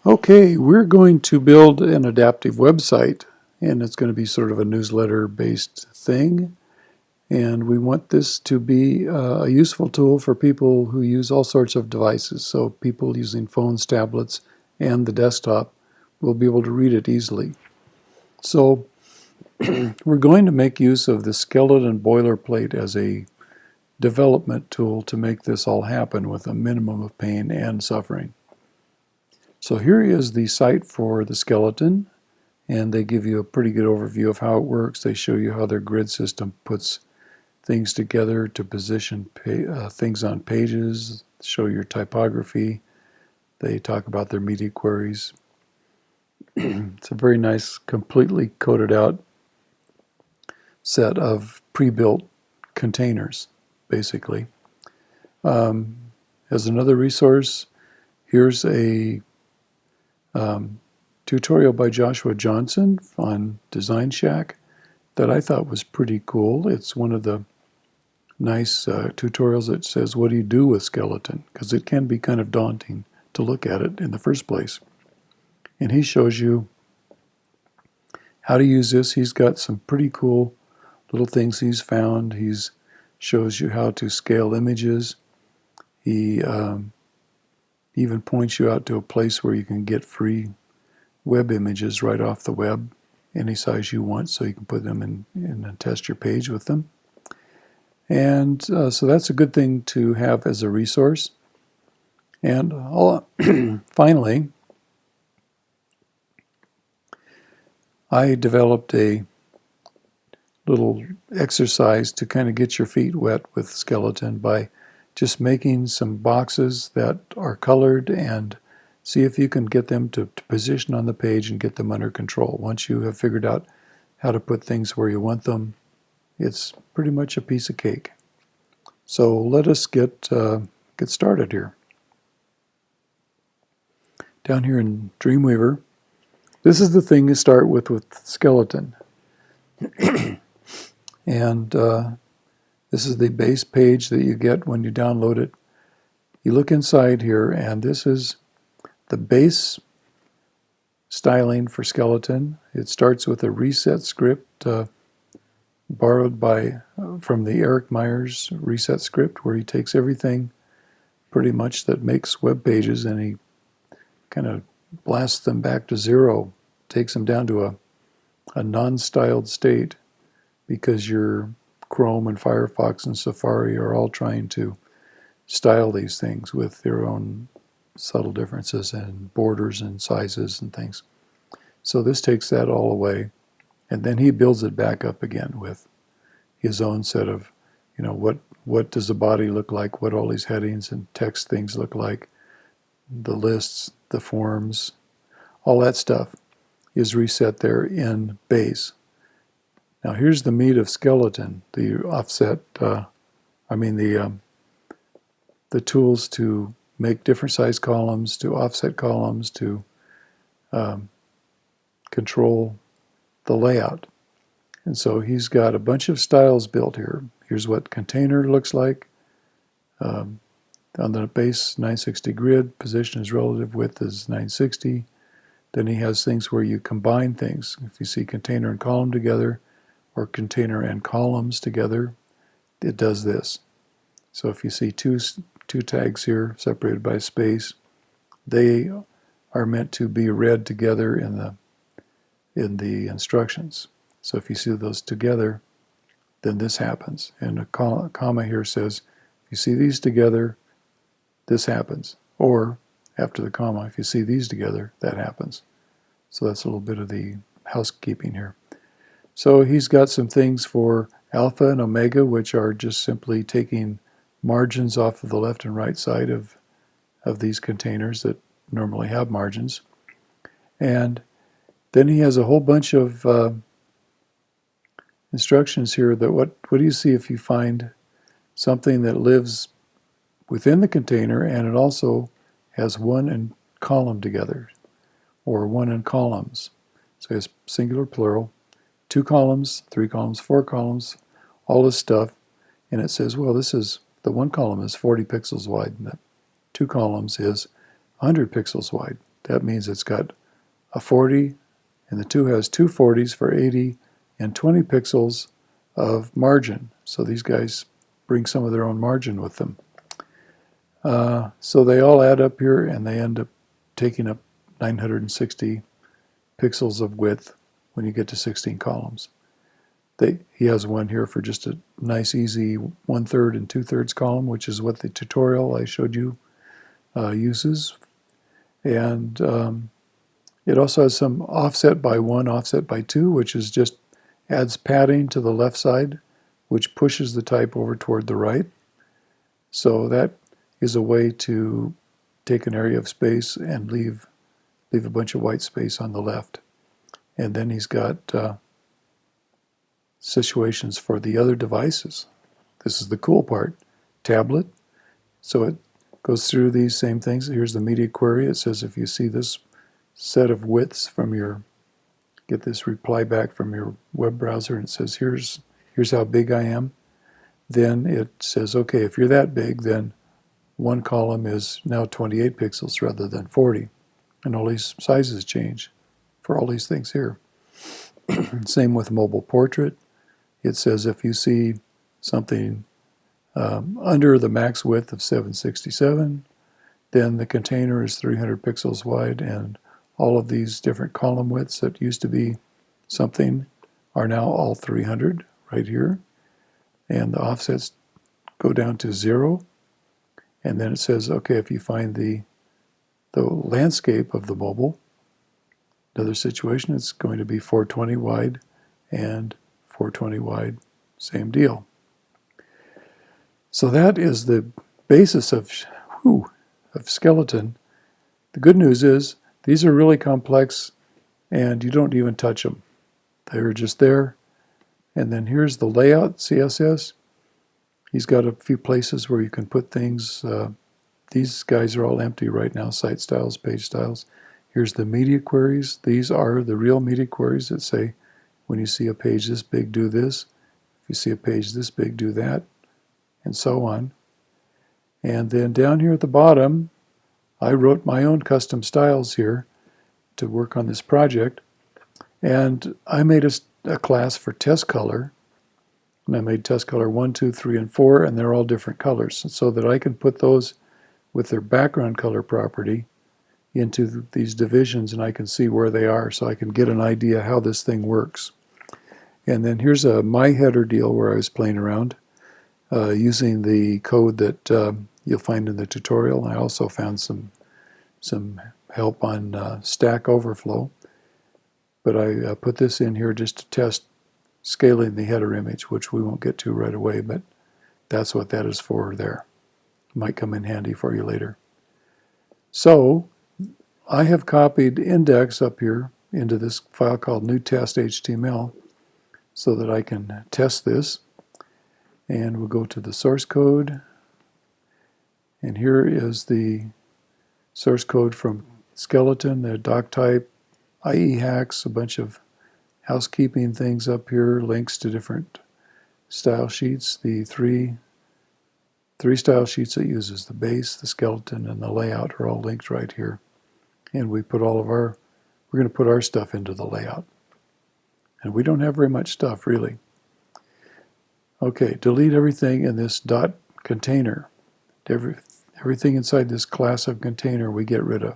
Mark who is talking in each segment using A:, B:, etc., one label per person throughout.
A: Okay, we're going to build an adaptive website, and it's going to be sort of a newsletter-based thing. And we want this to be a useful tool for people who use all sorts of devices. So people using phones, tablets, and the desktop will be able to read it easily. So we're going to make use of the Skeleton Boilerplate as a development tool to make this all happen with a minimum of pain and suffering. So here is the site for the skeleton, and they give you a pretty good overview of how it works. They show you how their grid system puts things together to position things on pages, show your typography. They talk about their media queries. It's a very nice, completely coded out set of pre-built containers, basically. As another resource, here's a tutorial by Joshua Johnson on Design Shack that I thought was pretty cool. It's one of the nice tutorials that says, what do you do with skeleton? Because it can be kind of daunting to look at it in the first place. And he shows you how to use this. He's got some pretty cool little things he's found. He shows you how to scale images. He even points you out to a place where you can get free web images right off the web, any size you want, so you can put them in and test your page with them. And so that's a good thing to have as a resource. And finally, I developed a little exercise to kind of get your feet wet with skeleton by just making some boxes that are colored and see if you can get them to position on the page and get them under control. Once you have figured out how to put things where you want them, it's pretty much a piece of cake. So let us get started here. Down here in Dreamweaver, this is the thing you start with skeleton. And this is the base page that you get when you download it. You look inside here, and this is the base styling for skeleton. It starts with a reset script borrowed from the Eric Myers reset script, where he takes everything pretty much that makes web pages and he kind of blasts them back to zero, takes them down to a non-styled state, because your Chrome and Firefox and Safari are all trying to style these things with their own subtle differences and borders and sizes and things. So this takes that all away, and then he builds it back up again with his own set of, what does the body look like, what all these headings and text things look like, the lists, the forms, all that stuff is reset there in base. Now here's the meat of skeleton, the offset, the tools to make different size columns, to offset columns, to control the layout. And so he's got a bunch of styles built here. Here's what container looks like. On the base 960 grid, position is relative, width is 960. Then he has things where you combine things. If you see container and column together, or container and columns together, it does this. So if you see two tags here separated by space, they are meant to be read together in the instructions. So if you see those together, then this happens. And a comma here says, if you see these together, this happens. Or after the comma, if you see these together, that happens. So that's a little bit of the housekeeping here. So he's got some things for alpha and omega, which are just simply taking margins off of the left and right side of these containers that normally have margins. And then he has a whole bunch of instructions here that what do you see if you find something that lives within the container and it also has one and column together, or one and columns. So it's singular, plural, 2 columns, 3 columns, 4 columns, all this stuff. And it says, well, the 1 column is 40 pixels wide, and the 2 columns is 100 pixels wide. That means it's got a 40, and the 2 has two 40s for 80 and 20 pixels of margin. So these guys bring some of their own margin with them. So they all add up here, and they end up taking up 960 pixels of width when you get to 16 columns. He has one here for just a nice, easy 1/3 and 2/3 column, which is what the tutorial I showed you uses. And it also has some offset by 1, offset by 2, which is just adds padding to the left side, which pushes the type over toward the right. So that is a way to take an area of space and leave a bunch of white space on the left. And then he's got situations for the other devices. This is the cool part. Tablet. So it goes through these same things. Here's the media query. It says if you see this set of widths from your, get this reply back from your web browser, and it says here's how big I am. Then it says, okay, if you're that big, then one column is now 28 pixels rather than 40. And all these sizes change for all these things here. Same with mobile portrait. It says if you see something under the max width of 767, then the container is 300 pixels wide, and all of these different column widths that used to be something are now all 300 right here. And the offsets go down to 0. And then it says, okay, if you find the landscape of the mobile, another situation, it's going to be 420 wide and 420 wide, same deal. So that is the basis of Skeleton. The good news is these are really complex, and you don't even touch them. They're just there. And then here's the layout CSS. He's got a few places where you can put things. These guys are all empty right now, site styles, page styles. Here's the media queries. These are the real media queries that say, when you see a page this big, do this. If you see a page this big, do that, and so on. And then down here at the bottom, I wrote my own custom styles here to work on this project. And I made a class for test color. And I made test color 1, 2, 3, and 4, and they're all different colors, so that I can put those with their background color property into these divisions, and I can see where they are, so I can get an idea how this thing works. And then here's a my header deal where I was playing around using the code that you'll find in the tutorial. I also found some help on Stack Overflow, but I put this in here just to test scaling the header image, which we won't get to right away, but that's what that is for there. Might come in handy for you later. So I have copied index up here into this file called new test.html so that I can test this. And we'll go to the source code. And here is the source code from Skeleton, the doc type, IE hacks, a bunch of housekeeping things up here, links to different style sheets. The three style sheets it uses, the base, the skeleton, and the layout are all linked right here. And we put we're going to put our stuff into the layout. And we don't have very much stuff, really. Okay, delete everything in this dot container. Everything inside this class of container we get rid of.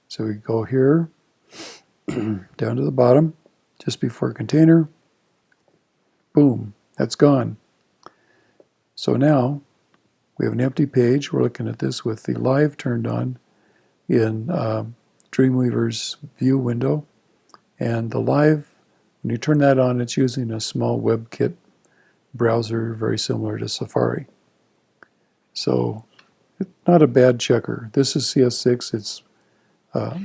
A: So we go here, down to the bottom, just before container. Boom, that's gone. So now we have an empty page. We're looking at this with the live turned on in Dreamweaver's view window. And the live, when you turn that on, it's using a small WebKit browser very similar to Safari. So it's not a bad checker. This is CS6. It's a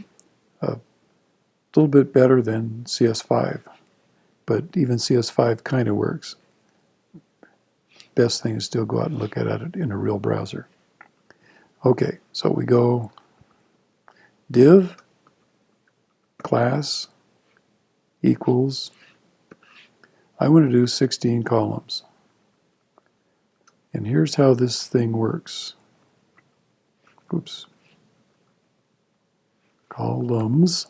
A: little bit better than CS5, but even CS5 kind of works. Best thing is still go out and look at it in a real browser. Okay, so we go div class equals, I want to do 16 columns. And here's how this thing works. Oops. columns.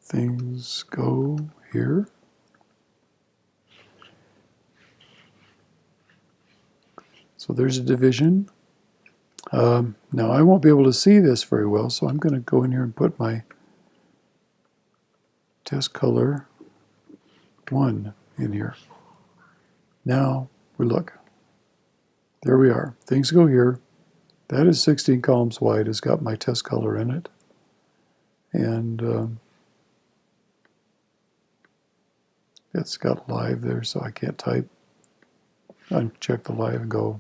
A: Things go here. So there's a division. Now I won't be able to see this very well, so I'm going to go in here and put my test color 1 in here. Now we look. There we are. Things go here. That is 16 columns wide. It's got my test color in it. And it's got live there, so I can't type. Uncheck the live and go.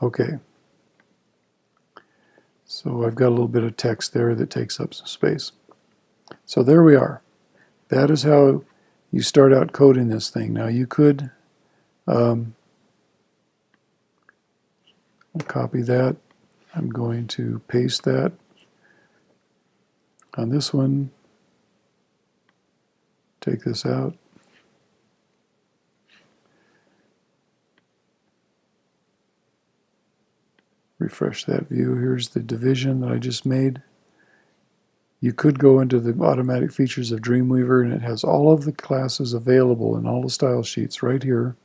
A: Okay. So I've got a little bit of text there that takes up some space. So there we are. That is how you start out coding this thing. Now you could copy that. I'm going to paste that on this one. Take this out. Refresh that view. Here's the division that I just made. You could go into the automatic features of Dreamweaver, and it has all of the classes available in all the style sheets right here,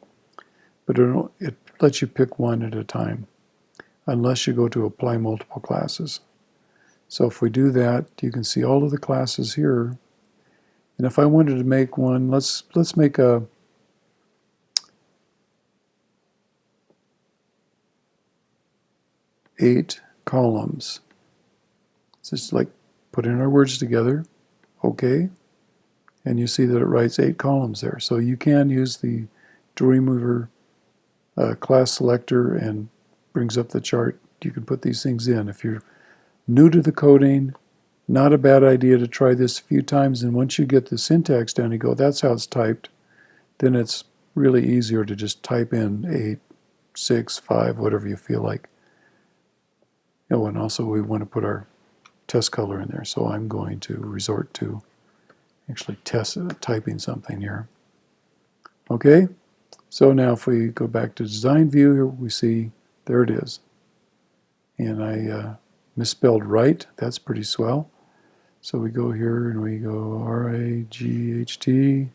A: but it lets you pick one at a time, unless you go to apply multiple classes. So if we do that, you can see all of the classes here. And if I wanted to make one, let's make a eight columns. So it's like put in our words together, okay, and you see that it writes 8 columns there. So you can use the Dreamweaver class selector and brings up the chart. You can put these things in. If you're new to the coding, not a bad idea to try this a few times, and once you get the syntax down, you go, that's how it's typed, then it's really easier to just type in 8, 6, 5, whatever you feel like. Oh, and also we want to put our test color in there, so I'm going to resort to actually typing something here. Okay, so now if we go back to design view, here we see, there it is. And I misspelled right, that's pretty swell. So we go here and we go R-A-G-H-T.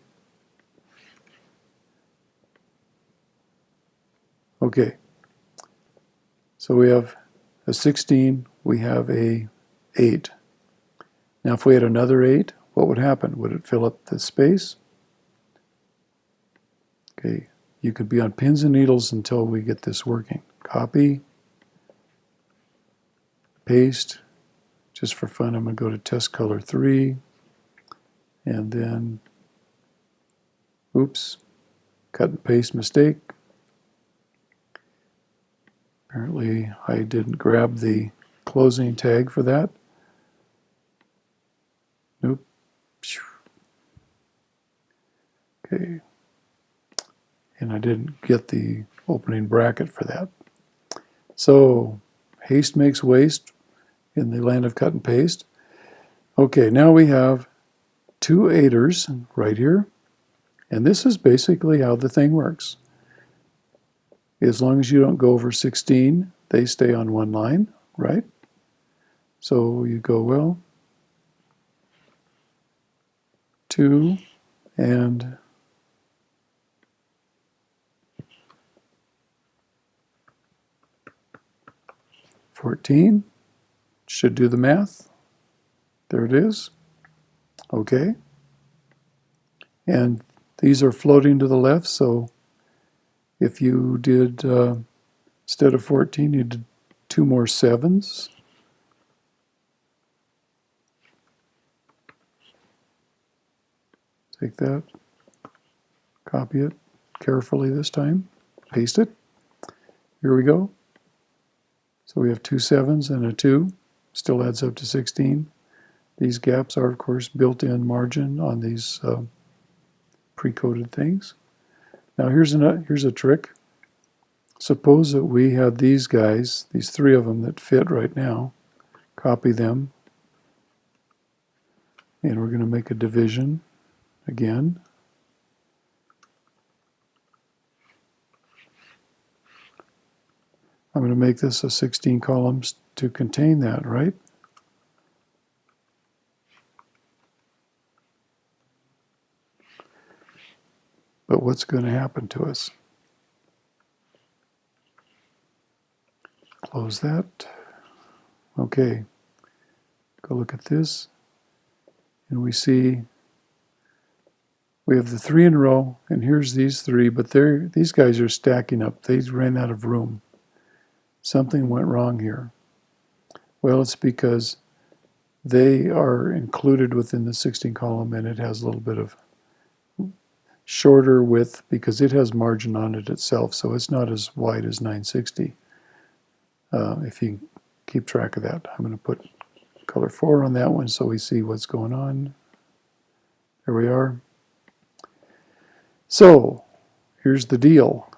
A: Okay, so we have a 16, we have a 8. Now if we had another 8, what would happen? Would it fill up the space? Okay, you could be on pins and needles until we get this working. Copy, paste. Just for fun, I'm going to go to test color 3, and then, oops, cut and paste mistake. Apparently I didn't grab the closing tag for that. Nope. Okay. And I didn't get the opening bracket for that. So haste makes waste in the land of cut and paste. Okay, now we have 2 8ers right here. And this is basically how the thing works. As long as you don't go over 16, they stay on one line, right? So you go, well, 2 and 14. Should do the math. There it is. Okay. And these are floating to the left, so if you did, instead of 14, you did 2 more 7s. Take that, copy it carefully this time, paste it. Here we go. So we have 2 7s and a 2, still adds up to 16. These gaps are, of course, built-in margin on these pre-coded things. Now here's a trick. Suppose that we had these guys, these 3 of them that fit right now. Copy them, And we're going to make a division again. I'm going to make this a 16 columns to contain that, right? But what's going to happen to us? Close that. Okay, go look at this. And we see we have the 3 in a row, and here's these 3, but these guys are stacking up. They ran out of room. Something went wrong here. Well, it's because they are included within the 16 column, and it has a little bit of shorter width because it has margin on it itself, so it's not as wide as 960. If you keep track of that, I'm going to put color 4 on that one so we see what's going on. There we are. So here's the deal.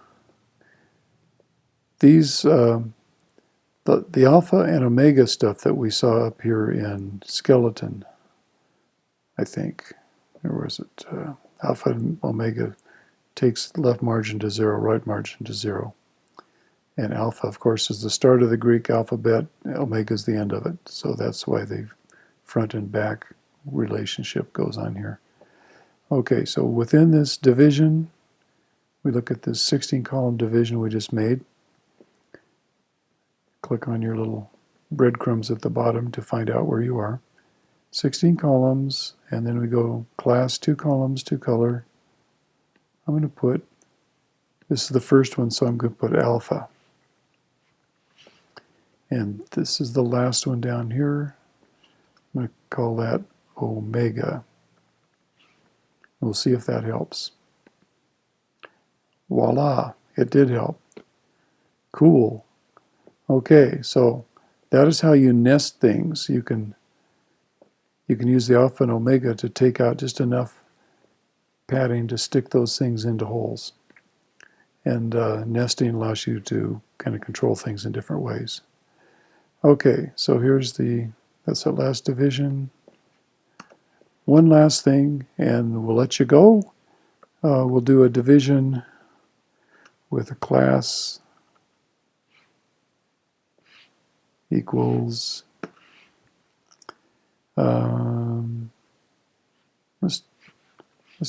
A: These the alpha and omega stuff that we saw up here in Skeleton, I think, or was it alpha and omega takes left margin to 0, right margin to 0. And alpha, of course, is the start of the Greek alphabet. Omega is the end of it. So that's why the front and back relationship goes on here. Okay, so within this division, we look at this 16 column division we just made. Click on your little breadcrumbs at the bottom to find out where you are. 16 columns, and then we go class, 2 columns, 2 color. I'm going to put, this is the first one, so I'm going to put alpha. And this is the last one down here. I'm going to call that omega. We'll see if that helps. Voila, it did help. Cool. Okay, so that is how you nest things. You can use the alpha and omega to take out just enough padding to stick those things into holes. And nesting allows you to kind of control things in different ways. Okay, so that's that last division. One last thing, and we'll let you go. We'll do a division with a class equals, let's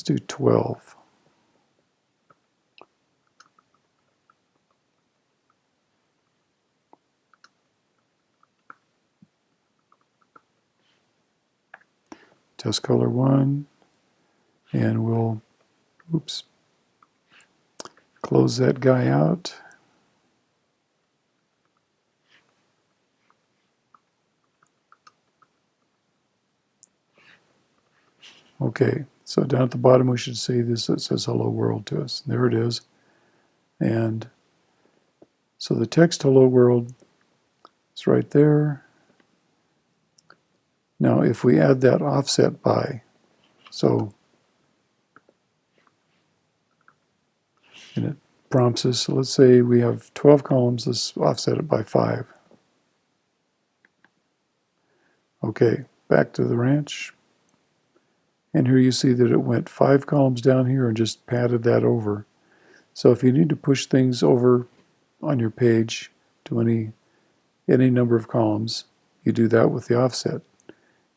A: do 12. Test color 1, and we'll, oops, close that guy out. Okay, so down at the bottom we should see this that says hello world to us. There it is. And so the text hello world is right there. Now if we add that offset by, so, and it prompts us, so let's say we have 12 columns, let's offset it by 5. Okay, back to the ranch. And here you see that it went 5 columns down here and just padded that over. So if you need to push things over on your page to any number of columns, you do that with the offset.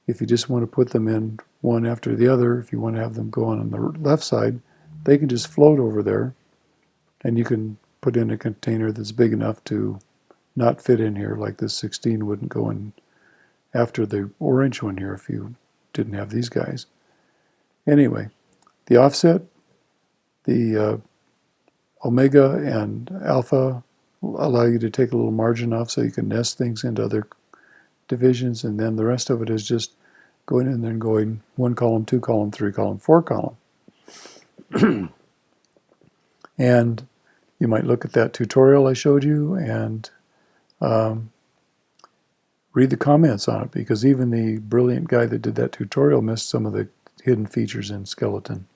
A: If you just want to put them in one after the other, if you want to have them go on the left side, they can just float over there, and you can put in a container that's big enough to not fit in here, like this 16 wouldn't go in after the orange one here if you didn't have these guys. Anyway, the offset, the omega and alpha allow you to take a little margin off so you can nest things into other divisions, and then the rest of it is just going in there and going 1 column, 2 column, 3 column, 4 column. And you might look at that tutorial I showed you and read the comments on it, because even the brilliant guy that did that tutorial missed some of the hidden features in Skeleton.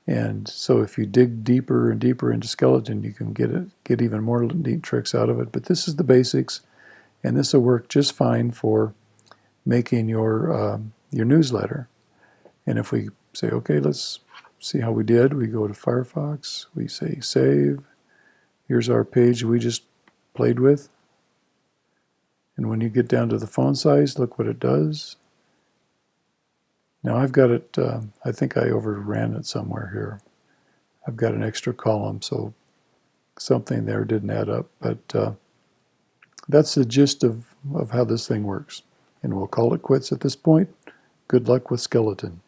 A: And so if you dig deeper and deeper into Skeleton, you can get even more neat tricks out of it. But this is the basics, and this will work just fine for making your newsletter. And if we say, okay, let's see how we did, we go to Firefox, we say save. Here's our page we just played with. And when you get down to the font size, look what it does. Now I've got it, I think I overran it somewhere here. I've got an extra column, so something there didn't add up. But that's the gist of how this thing works. And we'll call it quits at this point. Good luck with Skeleton.